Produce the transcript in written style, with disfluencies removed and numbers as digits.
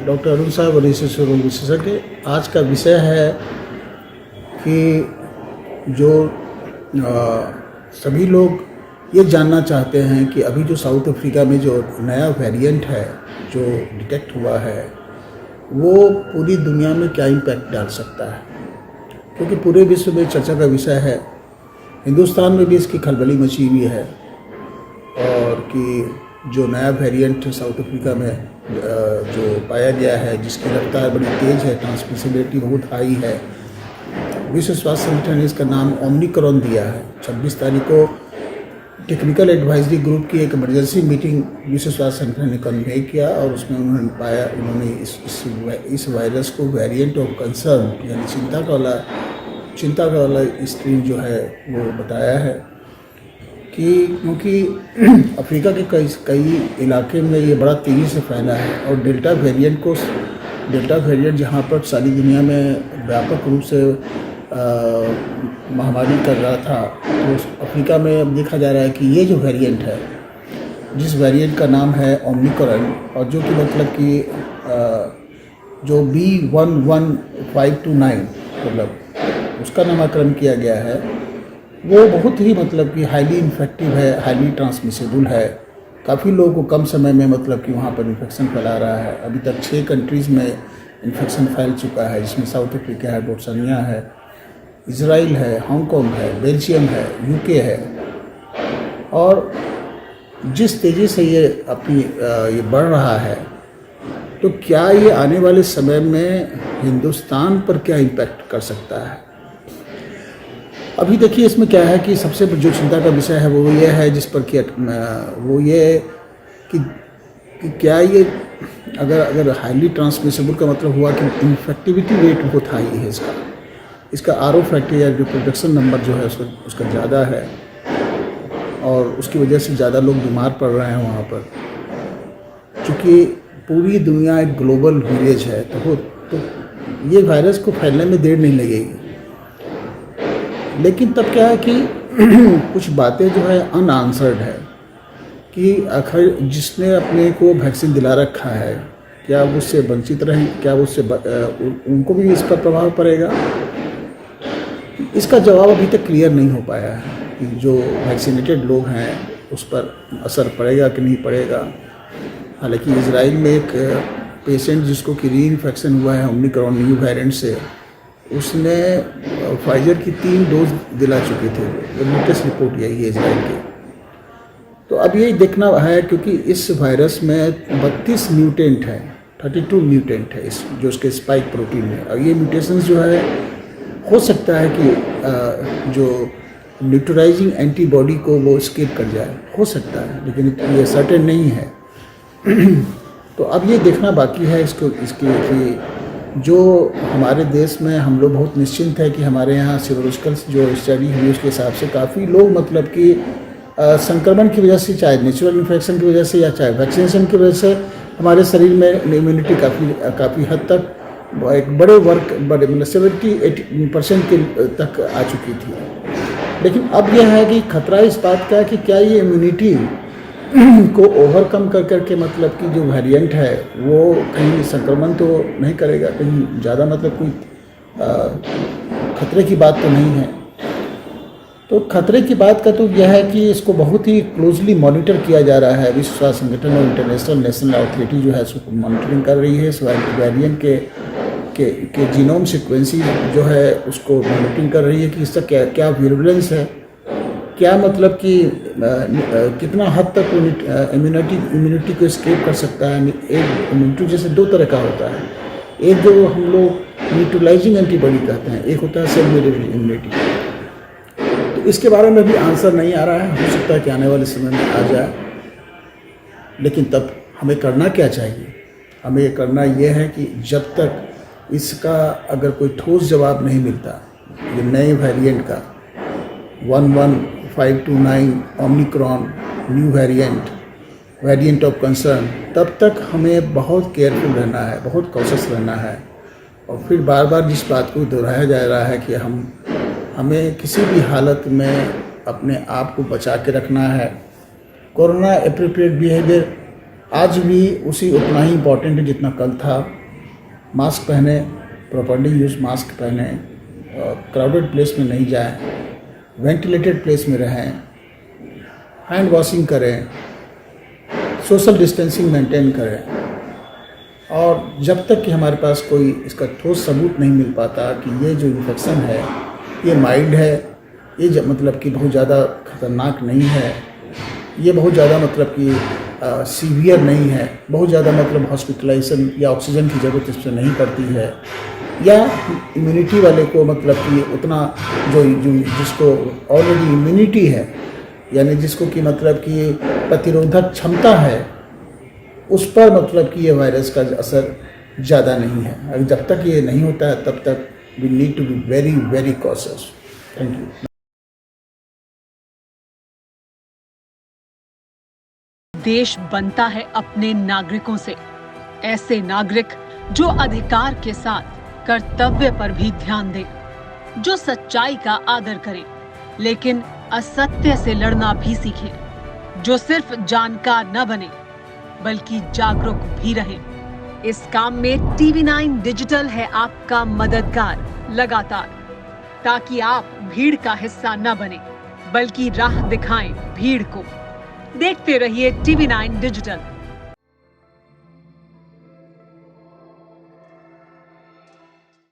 Doctor Arun साहब रोग विशेषज्ञ। आज का विषय है कि जो सभी लोग ये जानना चाहते हैं कि अभी जो साउथ अफ्रीका में जो नया वेरिएंट है जो डिटेक्ट हुआ है वो पूरी दुनिया में क्या इम्पैक्ट डाल सकता है, क्योंकि पूरे विश्व में चर्चा का विषय है। हिंदुस्तान में भी इसकी खलबली मची हुई है और कि जो नया वेरिएंट साउथ अफ्रीका में जो पाया गया है जिसकी रफ्तार बड़ी तेज़ है, ट्रांसमिसिबिलिटी बहुत हाई है। विश्व स्वास्थ्य संगठन ने इसका नाम ओमिक्रॉन दिया है। 26 तारीख को टेक्निकल एडवाइजरी ग्रुप की एक इमरजेंसी मीटिंग विश्व स्वास्थ्य संगठन ने कन्वे किया और उसमें उन्होंने इस वायरस को वेरिएंट ऑफ कंसर्न यानी चिंता का वाला स्ट्रीम जो है वो बताया है कि क्योंकि अफ्रीका के कई इलाके में ये बड़ा तेज़ी से फैला है और डेल्टा वेरिएंट जहाँ पर सारी दुनिया में व्यापक रूप से महामारी कर रहा था, तो अफ्रीका में अब देखा जा रहा है कि ये जो वेरिएंट है, जिस वेरिएंट का नाम है ओमिक्रॉन और जो कि मतलब कि जो B11529 मतलब उसका नामकरण किया गया है, वो बहुत ही मतलब कि हाईली इन्फेक्टिव है, हाईली ट्रांसमिसिबल है। काफ़ी लोगों को कम समय में मतलब कि वहाँ पर इन्फेक्शन फैला रहा है। अभी तक 6 कंट्रीज़ में इन्फेक्शन फैल चुका है, जिसमें साउथ अफ्रीका है, बोत्सवाना है, इजराइल है, हांगकांग है, बेल्जियम है, यूके है। और जिस तेज़ी से ये ये बढ़ रहा है, तो क्या ये आने वाले समय में हिंदुस्तान पर क्या इम्पैक्ट कर सकता है? अभी देखिए इसमें क्या है कि सबसे जो चिंता का विषय है वो ये है जिस पर कि वो ये कि क्या ये अगर हाईली ट्रांसमिसिबल का मतलब हुआ कि इन्फेक्टिविटी रेट बहुत हाई है इसका आर ओ फैक्टर या रिप्रोडक्शन नंबर जो है उसका ज़्यादा है और उसकी वजह से ज़्यादा लोग बीमार पड़ रहे हैं वहाँ पर। चूँकि पूरी दुनिया एक ग्लोबल विलेज है तो ये वायरस को फैलने में देर नहीं लगेगी। लेकिन तब क्या है कि कुछ बातें जो है अनआंसर्ड है कि आखिर जिसने अपने को वैक्सीन दिला रखा है क्या वो उससे वंचित रहे, क्या वो उससे उनको भी इस पर प्रभाव पड़ेगा? इसका जवाब अभी तक क्लियर नहीं हो पाया है कि जो वैक्सीनेटेड लोग हैं उस पर असर पड़ेगा कि नहीं पड़ेगा। हालांकि इजराइल में एक पेशेंट जिसको कि री इन्फेक्शन हुआ है ओमिक्रॉन न्यू वेरिएंट से, उसने फाइजर की 3 डोज दिला चुके थे। वो लेटेस्ट रिपोर्ट यही है इजराइल की। तो अब यही देखना है क्योंकि इस वायरस में 32 म्यूटेंट है, 32 म्यूटेंट है इस जो उसके स्पाइक प्रोटीन में। और ये म्यूटेशंस जो है हो सकता है कि जो न्यूट्रलाइजिंग एंटीबॉडी को वो स्किप कर जाए, हो सकता है, लेकिन ये सर्टेन नहीं है। तो अब ये देखना बाकी है इसकी कि जो हमारे देश में हम लोग बहुत निश्चिंत है कि हमारे यहाँ सीरोलॉजिकल जो स्टडी हुई उसके हिसाब से काफ़ी लोग मतलब कि संक्रमण की वजह से, चाहे नेचुरल इन्फेक्शन की वजह से या चाहे वैक्सीनेशन की वजह से, हमारे शरीर में इम्यूनिटी काफ़ी हद तक एक बड़े मतलब 70-80% के तक आ चुकी थी। लेकिन अब यह है कि खतरा इस बात का है कि क्या ये इम्यूनिटी को ओवरकम कर के मतलब कि जो वेरिएंट है वो कहीं संक्रमण तो नहीं करेगा, कहीं ज़्यादा मतलब कोई खतरे की बात तो नहीं है। तो खतरे की बात का तो यह है कि इसको बहुत ही क्लोजली मॉनिटर किया जा रहा है। विश्व स्वास्थ्य संगठन और इंटरनेशनल नेशनल अथॉरिटी जो है उसको मॉनिटरिंग कर रही है। इस वेरिएंट के जीनोम सीक्वेंसिंग जो है उसको मॉनिटरिंग कर रही है कि इसका क्या विरुलेंस है, क्या मतलब कि कितना हद तक इम्यूनिटी को एस्केप कर सकता है। एक इम्यूनिटी जैसे 2 तरह का होता है, एक जो हम लोग न्यूट्रलाइजिंग एंटीबॉडी कहते हैं, एक होता है सेल मेडिएटेड इम्यूनिटी। तो इसके बारे में भी आंसर नहीं आ रहा है, हो सकता है कि आने वाले समय में आ जाए। लेकिन तब हमें करना क्या चाहिए? हमें करना यह है कि जब तक इसका अगर कोई ठोस जवाब नहीं मिलता ये नए वेरिएंट का 11529 Omicron new variant of concern, तब तक हमें बहुत केयरफुल रहना है, बहुत कॉशियस रहना है। और फिर बार बार जिस बात को दोहराया जा रहा है कि हमें किसी भी हालत में अपने आप को बचा के रखना है। कोरोना एप्रोप्रिएट बिहेवियर आज भी उसी उतना ही इम्पोर्टेंट है जितना कल था। मास्क पहने, प्रॉपर्ली यूज मास्क पहने, क्राउडेड प्लेस में नहीं जाएं, वेंटिलेटेड प्लेस में रहें, हैंड वॉशिंग करें, सोशल डिस्टेंसिंग मेंटेन करें। और जब तक कि हमारे पास कोई इसका ठोस सबूत नहीं मिल पाता कि ये जो इन्फेक्शन है ये माइल्ड है, ये मतलब कि बहुत ज़्यादा खतरनाक नहीं है, ये बहुत ज़्यादा मतलब कि सीवियर नहीं है, बहुत ज़्यादा मतलब हॉस्पिटलाइजेशन या ऑक्सीजन की ज़रूरत इससे नहीं पड़ती है, या इम्यूनिटी वाले को मतलब कि उतना जो जिसको ऑलरेडी इम्यूनिटी है, यानी जिसको कि मतलब कि प्रतिरोधक क्षमता है, उस पर मतलब कि ये वायरस का असर ज़्यादा नहीं है। अगर जब तक ये नहीं होता है तब तक we need to be very very cautious. Thank you. देश बनता है अपने नागरिकों से, ऐसे नागरिक जो अधिकार के साथ कर्तव्य पर भी ध्यान दें, जो सच्चाई का आदर करें लेकिन असत्य से लड़ना भी सीखें, जो सिर्फ जानकार न बने बल्कि जागरूक भी रहें। इस काम में TV9 डिजिटल है आपका मददगार लगातार, ताकि आप भीड़ का हिस्सा न बने बल्कि राह दिखाएं भीड़ को। देखते रहिए TV9 डिजिटल।